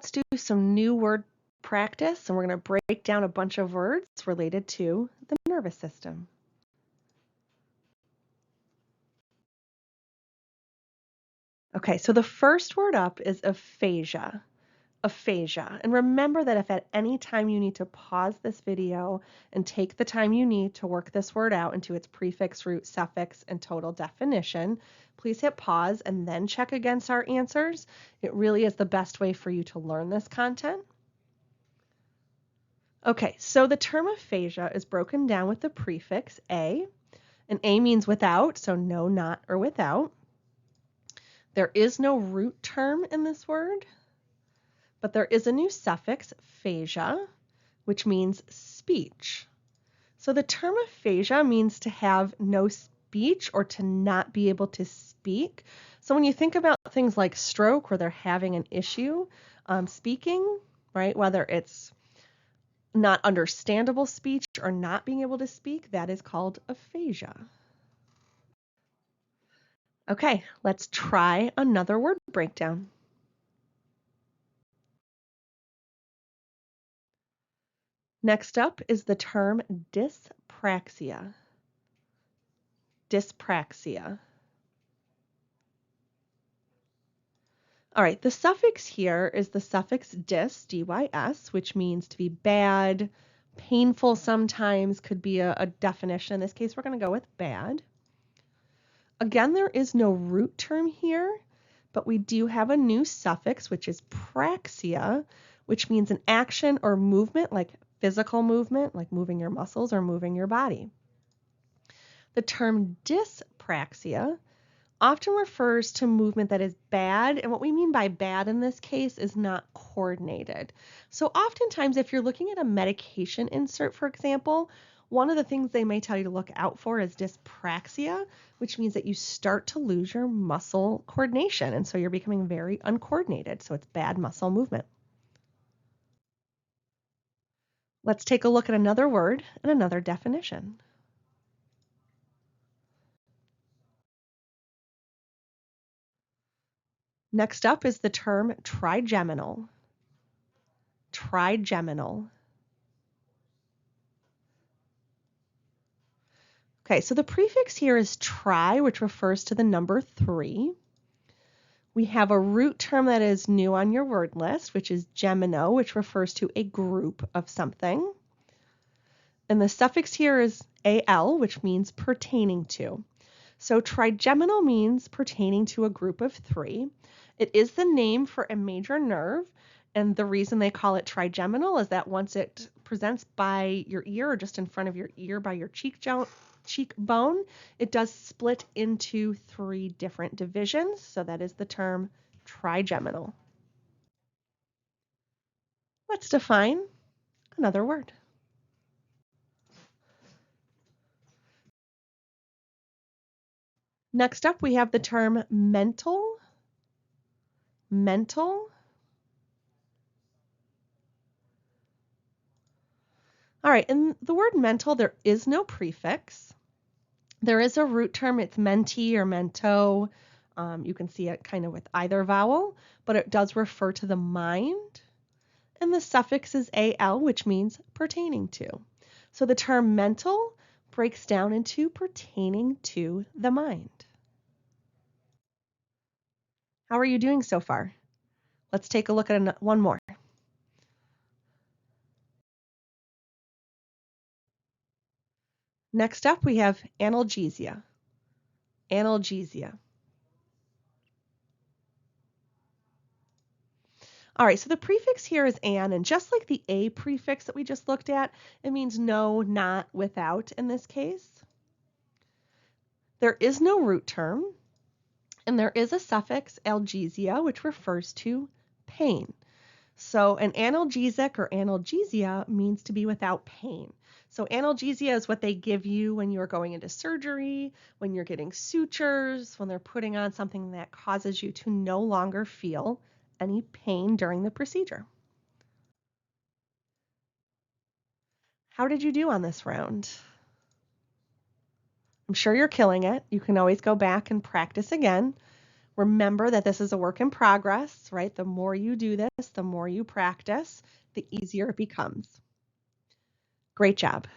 let's do some new word practice, and we're going to break down a bunch of words related to the nervous system. Okay, so the first word up is aphasia. Aphasia. And remember that if at any time you need to pause this video and take the time you need to work this word out into its prefix, root, suffix, and total definition, please hit pause and then check against our answers. It really is the best way for you to learn this content. Okay, so the term aphasia is broken down with the prefix a, and a means without, so no, not, or without. There is no root term in this word, but there is a new suffix, phasia, which means speech. So the term aphasia means to have no speech or to not be able to speak. So when you think about things like stroke, where they're having an issue speaking, right, whether it's not understandable speech or not being able to speak, that is called aphasia. Okay, let's try another word breakdown. Next up is the term dyspraxia. Dyspraxia. All right, the suffix here is the suffix dys, D-Y-S, which means to be bad, painful sometimes, could be a definition. In this case, we're going to go with bad. Again, there is no root term here, but we do have a new suffix, which is praxia, which means an action or movement, like physical movement, like moving your muscles or moving your body. The term dyspraxia often refers to movement that is bad, and what we mean by bad in this case is not coordinated. So oftentimes if you're looking at a medication insert, for example, one of the things they may tell you to look out for is dyspraxia, which means that you start to lose your muscle coordination, and so you're becoming very uncoordinated, so it's bad muscle movement. Let's take a look at another word and another definition. Next up is the term trigeminal. Trigeminal. Okay, so the prefix here is tri, which refers to the number 3. We have a root term that is new on your word list, which is gemino, which refers to a group of something. And the suffix here is al, which means pertaining to. So trigeminal means pertaining to a group of 3. It is the name for a major nerve, and the reason they call it trigeminal is that once it presents by your ear or just in front of your ear by your cheekbone, it does split into 3 different divisions, so that is the term trigeminal. Let's define another word. Next up, we have the term mental. Mental. All right, in the word mental, there is no prefix. There is a root term, it's menti or mento. You can see it kind of with either vowel, but it does refer to the mind. And the suffix is al, which means pertaining to. So the term mental breaks down into pertaining to the mind. How are you doing so far? Let's take a look at one more. Next up, we have analgesia. Analgesia. All right, so the prefix here is an, and just like the a prefix that we just looked at, it means no, not, without in this case. There is no root term, and there is a suffix, algesia, which refers to pain. So an analgesic or analgesia means to be without pain. So analgesia is what they give you when you're going into surgery, when you're getting sutures, when they're putting on something that causes you to no longer feel any pain during the procedure. How did you do on this round? I'm sure you're killing it. You can always go back and practice again. Remember that this is a work in progress, right? The more you do this, the more you practice, the easier it becomes. Great job.